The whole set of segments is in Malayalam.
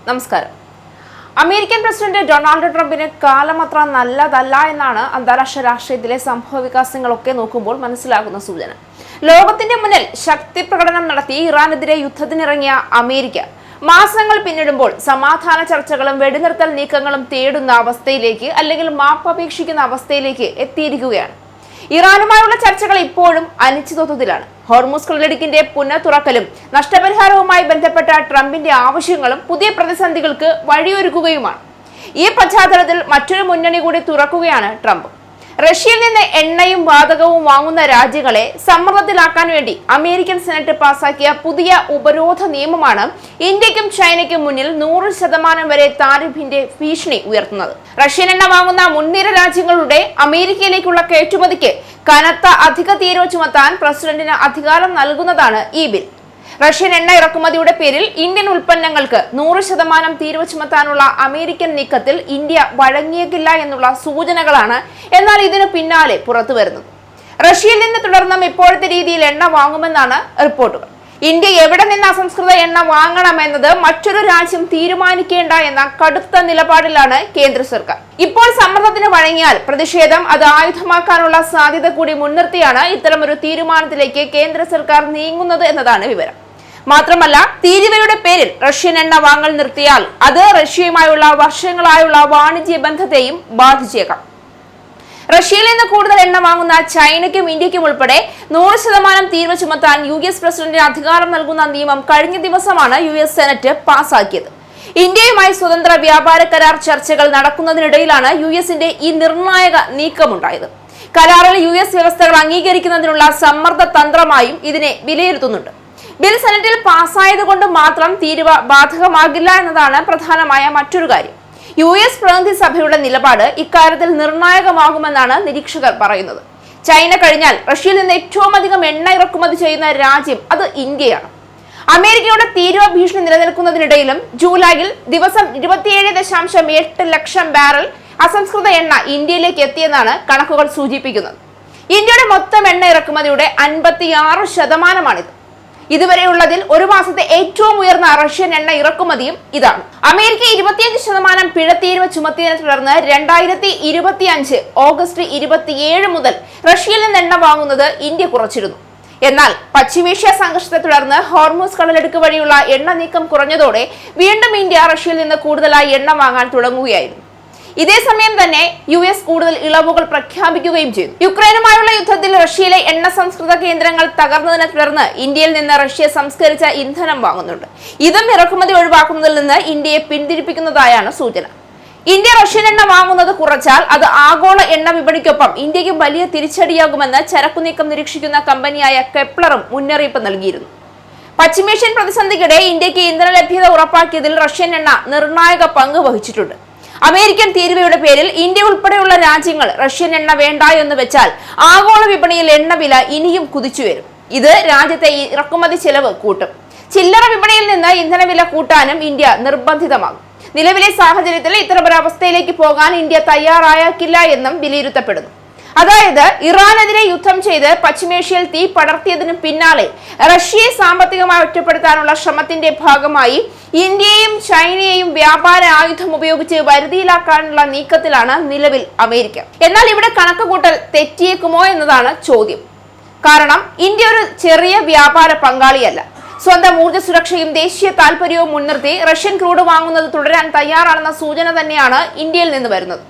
നമസ്കാരം. അമേരിക്കൻ പ്രസിഡന്റ് ഡൊണാൾഡ് ട്രംപിന് കാലമത്ര നല്ലതല്ല എന്നാണ് അന്താരാഷ്ട്ര രാഷ്ട്രീയത്തിലെ സംഭവവികാസങ്ങളൊക്കെ നോക്കുമ്പോൾ മനസ്സിലാകുന്ന സൂചന. ലോകത്തിന്റെ മുന്നിൽ ശക്തി പ്രകടനം നടത്തി ഇറാനെതിരെ യുദ്ധത്തിനിറങ്ങിയ അമേരിക്ക മാസങ്ങൾ പിന്നിടുമ്പോൾ സമാധാന ചർച്ചകളും വെടിനിർത്തൽ നീക്കങ്ങളും തേടുന്ന അവസ്ഥയിലേക്ക് അല്ലെങ്കിൽ മാപ്പപേക്ഷിക്കുന്ന അവസ്ഥയിലേക്ക് എത്തിയിരിക്കുകയാണ്. ഇറാനുമായുള്ള ചർച്ചകൾ ഇപ്പോഴും അനിശ്ചിതത്വത്തിലാണ്. ഹോർമുസ് കടലിടുക്കിന്റെ പുനഃതുറക്കലും നഷ്ടപരിഹാരവുമായി ബന്ധപ്പെട്ട ട്രംപിന്റെ ആവശ്യങ്ങളും പുതിയ പ്രതിസന്ധികൾക്ക് വഴിയൊരുക്കുകയുമാണ്. ഈ പശ്ചാത്തലത്തിൽ മറ്റൊരു മുന്നണി കൂടി തുറക്കുകയാണ് ട്രംപ്. റഷ്യയിൽ നിന്ന് എണ്ണയും വാതകവും വാങ്ങുന്ന രാജ്യങ്ങളെ സമ്മർദ്ദത്തിലാക്കാൻ വേണ്ടി അമേരിക്കൻ സെനറ്റ് പാസാക്കിയ പുതിയ ഉപരോധ നിയമമാണ് ഇന്ത്യക്കും ചൈനയ്ക്കും മുന്നിൽ 100% വരെ താരിഫിന്റെ ഭീഷണി ഉയർത്തുന്നത്. റഷ്യൻ എണ്ണ വാങ്ങുന്ന മുൻനിര രാജ്യങ്ങളുടെ അമേരിക്കയിലേക്കുള്ള കയറ്റുമതിക്ക് കനത്ത അധിക തീരുവ ചുമത്താൻ പ്രസിഡന്റിന് അധികാരം നൽകുന്നതാണ് ഈ ബിൽ. റഷ്യൻ എണ്ണ ഇറക്കുമതിയുടെ പേരിൽ ഇന്ത്യൻ ഉൽപ്പന്നങ്ങൾക്ക് 100% തീരുവ ചുമത്താനുള്ള അമേരിക്കൻ നീക്കത്തിൽ ഇന്ത്യ വഴങ്ങിയേക്കില്ല എന്നുള്ള സൂചനകളാണ് എന്നാൽ ഇതിനു പിന്നാലെ പുറത്തു വരുന്നത്. റഷ്യയിൽ നിന്ന് തുടർന്നും ഇപ്പോഴത്തെ രീതിയിൽ എണ്ണ വാങ്ങുമെന്നാണ് റിപ്പോർട്ടുകൾ. ഇന്ത്യ എവിടെ നിന്ന് അസംസ്കൃത എണ്ണ വാങ്ങണമെന്നത് മറ്റൊരു രാജ്യം തീരുമാനിക്കേണ്ട എന്ന കടുത്ത നിലപാടിലാണ് കേന്ദ്ര സർക്കാർ. ഇപ്പോൾ സമ്മർദ്ദത്തിന് വഴങ്ങിയാൽ പ്രതിഷേധം അത് ആയുധമാക്കാനുള്ള സാധ്യത കൂടി മുൻനിർത്തിയാണ് ഇത്തരമൊരു തീരുമാനത്തിലേക്ക് കേന്ദ്ര സർക്കാർ നീങ്ങുന്നത് എന്നതാണ് വിവരം. മാത്രമല്ല, തീരുവയുടെ പേരിൽ റഷ്യൻ എണ്ണ വാങ്ങൽ നിർത്തിയാൽ അത് റഷ്യയുമായുള്ള വർഷങ്ങളായുള്ള വാണിജ്യ ബന്ധത്തെയും ബാധിച്ചേക്കാം. റഷ്യയിൽ നിന്ന് കൂടുതൽ എണ്ണ വാങ്ങുന്ന ചൈനയ്ക്കും ഇന്ത്യക്കും ഉൾപ്പെടെ 100% തീരുവ ചുമത്താൻ US പ്രസിഡന്റിന് അധികാരം നൽകുന്ന നിയമം കഴിഞ്ഞ ദിവസമാണ് US സെനറ്റ് പാസാക്കിയത്. ഇന്ത്യയുമായി സ്വതന്ത്ര വ്യാപാര കരാർ ചർച്ചകൾ നടക്കുന്നതിനിടയിലാണ് USന്റെ ഈ നിർണായക നീക്കമുണ്ടായത്. കരാറിൽ US വ്യവസ്ഥകൾ അംഗീകരിക്കുന്നതിനുള്ള സമ്മർദ്ദ തന്ത്രമായും ഇതിനെ വിലയിരുത്തുന്നുണ്ട്. ബിൽ സെനറ്റിൽ പാസ്സായതുകൊണ്ട് മാത്രം തീരുവ ബാധകമാകില്ല എന്നതാണ് പ്രധാനമായ മറ്റൊരു കാര്യം. US പ്രതിനിധി സഭയുടെ നിലപാട് ഇക്കാര്യത്തിൽ നിർണായകമാകുമെന്നാണ് നിരീക്ഷകർ പറയുന്നത്. ചൈന കഴിഞ്ഞാൽ റഷ്യയിൽ നിന്ന് ഏറ്റവും അധികം എണ്ണ ഇറക്കുമതി ചെയ്യുന്ന രാജ്യം അത് ഇന്ത്യയാണ്. അമേരിക്കയുടെ തീരുവ ഭീഷണി നിലനിൽക്കുന്നതിനിടയിലും ജൂലൈയിൽ ദിവസം 27.8 ലക്ഷം ബാരൽ അസംസ്കൃത എണ്ണ ഇന്ത്യയിലേക്ക് എത്തിയെന്നാണ് കണക്കുകൾ സൂചിപ്പിക്കുന്നത്. ഇന്ത്യയുടെ മൊത്തം എണ്ണ ഇറക്കുമതിയുടെ 56%മാണിത്. ഇതുവരെയുള്ളതിൽ ഒരു മാസത്തെ ഏറ്റവും ഉയർന്ന റഷ്യൻ എണ്ണ ഇറക്കുമതിയും ഇതാണ്. അമേരിക്ക 25% പിഴ തീരുവ ചുമത്തിയതിനെ തുടർന്ന് 2025 ഓഗസ്റ്റ് 27 മുതൽ റഷ്യയിൽ നിന്ന് എണ്ണ വാങ്ങുന്നത് ഇന്ത്യ കുറച്ചിരുന്നു. എന്നാൽ പശ്ചിമേഷ്യ സംഘർഷത്തെ തുടർന്ന് ഹോർമുസ് കടലിടുക്ക് വഴിയുള്ള എണ്ണ നീക്കം കുറഞ്ഞതോടെ വീണ്ടും ഇന്ത്യ റഷ്യയിൽ നിന്ന് കൂടുതലായി എണ്ണ വാങ്ങാൻ തുടങ്ങുകയായിരുന്നു. ഇതേസമയം തന്നെ US കൂടുതൽ ഇളവുകൾ പ്രഖ്യാപിക്കുകയും ചെയ്തു. യുക്രൈനുമായുള്ള യുദ്ധത്തിൽ റഷ്യയിലെ എണ്ണ സംസ്കൃത കേന്ദ്രങ്ങൾ തകർന്നതിനെ തുടർന്ന് ഇന്ത്യയിൽ നിന്ന് റഷ്യ സംസ്കരിച്ച ഇന്ധനം വാങ്ങുന്നുണ്ട്. ഇതും ഇറക്കുമതി ഒഴിവാക്കുന്നതിൽ നിന്ന് ഇന്ത്യയെ പിന്തിരിപ്പിക്കുന്നതായാണ് സൂചന. ഇന്ത്യ റഷ്യൻ എണ്ണ വാങ്ങുന്നത് കുറച്ചാൽ അത് ആഗോള എണ്ണ വിപണിക്കൊപ്പം ഇന്ത്യക്ക് വലിയ തിരിച്ചടിയാകുമെന്ന് ചരക്കുനീക്കം നിരീക്ഷിക്കുന്ന കമ്പനിയായ കെപ്ലറും മുന്നറിയിപ്പ് നൽകിയിരുന്നു. പശ്ചിമേഷ്യൻ പ്രതിസന്ധിക്കിടെ ഇന്ത്യക്ക് ഇന്ധന ലഭ്യത ഉറപ്പാക്കിയതിൽ റഷ്യൻ എണ്ണ നിർണായക പങ്ക് വഹിച്ചിട്ടുണ്ട്. അമേരിക്കൻ തീരുവയുടെ പേരിൽ ഇന്ത്യ ഉൾപ്പെടെയുള്ള രാജ്യങ്ങൾ റഷ്യൻ എണ്ണ വേണ്ട എന്ന് വെച്ചാൽ ആഗോള വിപണിയിൽ എണ്ണവില ഇനിയും കുതിച്ചുവരും. ഇത് രാജ്യത്തെ ഇറക്കുമതി ചെലവ് കൂട്ടും. ചില്ലറ വിപണിയിൽ നിന്ന് ഇന്ധനവില കൂട്ടാനും ഇന്ത്യ നിർബന്ധിതമാകും. നിലവിലെ സാഹചര്യത്തിൽ ഇത്തരമൊരവസ്ഥയിലേക്ക് പോകാൻ ഇന്ത്യ തയ്യാറായേക്കില്ല എന്നും വിലയിരുത്തപ്പെടുന്നു. അതായത് ഇറാനെതിരെ യുദ്ധം ചെയ്ത് പശ്ചിമേഷ്യയിൽ തീ പടർത്തിയതിനു പിന്നാലെ റഷ്യയെ സാമ്പത്തികമായി ഒറ്റപ്പെടുത്താനുള്ള ശ്രമത്തിന്റെ ഭാഗമായി ഇന്ത്യയെയും ചൈനയെയും വ്യാപാര ആയുധം ഉപയോഗിച്ച് വരുതിയിലാക്കാനുള്ള നീക്കത്തിലാണ് നിലവിൽ അമേരിക്ക. എന്നാൽ ഇവിടെ കണക്കുകൂട്ടൽ തെറ്റിയേക്കുമോ എന്നതാണ് ചോദ്യം. കാരണം ഇന്ത്യ ഒരു ചെറിയ വ്യാപാര പങ്കാളിയല്ല. സ്വന്തം ഊർജ്ജ സുരക്ഷയും ദേശീയ താൽപര്യവും മുൻനിർത്തി റഷ്യൻ ക്രൂഡ് വാങ്ങുന്നത് തുടരാൻ തയ്യാറാണെന്ന സൂചന തന്നെയാണ് ഇന്ത്യയിൽ നിന്ന് വരുന്നത്.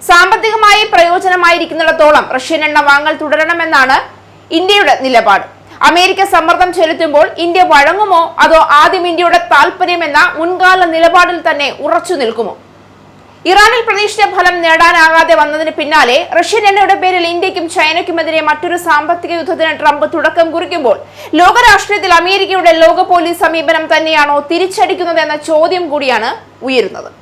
സാമ്പത്തികമായി പ്രയോജനമായിരിക്കുന്നിടത്തോളം റഷ്യൻ എണ്ണ വാങ്ങൽ തുടരണമെന്നാണ് ഇന്ത്യയുടെ നിലപാട്. അമേരിക്ക സമ്മർദ്ദം ചെലുത്തുമ്പോൾ ഇന്ത്യ വഴങ്ങുമോ അതോ ആദ്യം ഇന്ത്യയുടെ താൽപര്യമെന്ന മുൻകാല നിലപാടിൽ തന്നെ ഉറച്ചു നിൽക്കുമോ? ഇറാനിൽ പ്രതീക്ഷിച്ച ഫലം നേടാനാകാതെ വന്നതിന് പിന്നാലെ റഷ്യൻ എണ്ണയുടെ പേരിൽ ഇന്ത്യക്കും ചൈനയ്ക്കുമെതിരെ മറ്റൊരു സാമ്പത്തിക യുദ്ധത്തിന് ട്രംപ് തുടക്കം കുറിക്കുമ്പോൾ ലോകരാഷ്ട്രീയത്തിൽ അമേരിക്കയുടെ ലോക പോലീസ് സമീപനം തന്നെയാണോ തിരിച്ചടിക്കുന്നത് എന്ന ചോദ്യം കൂടിയാണ് ഉയരുന്നത്.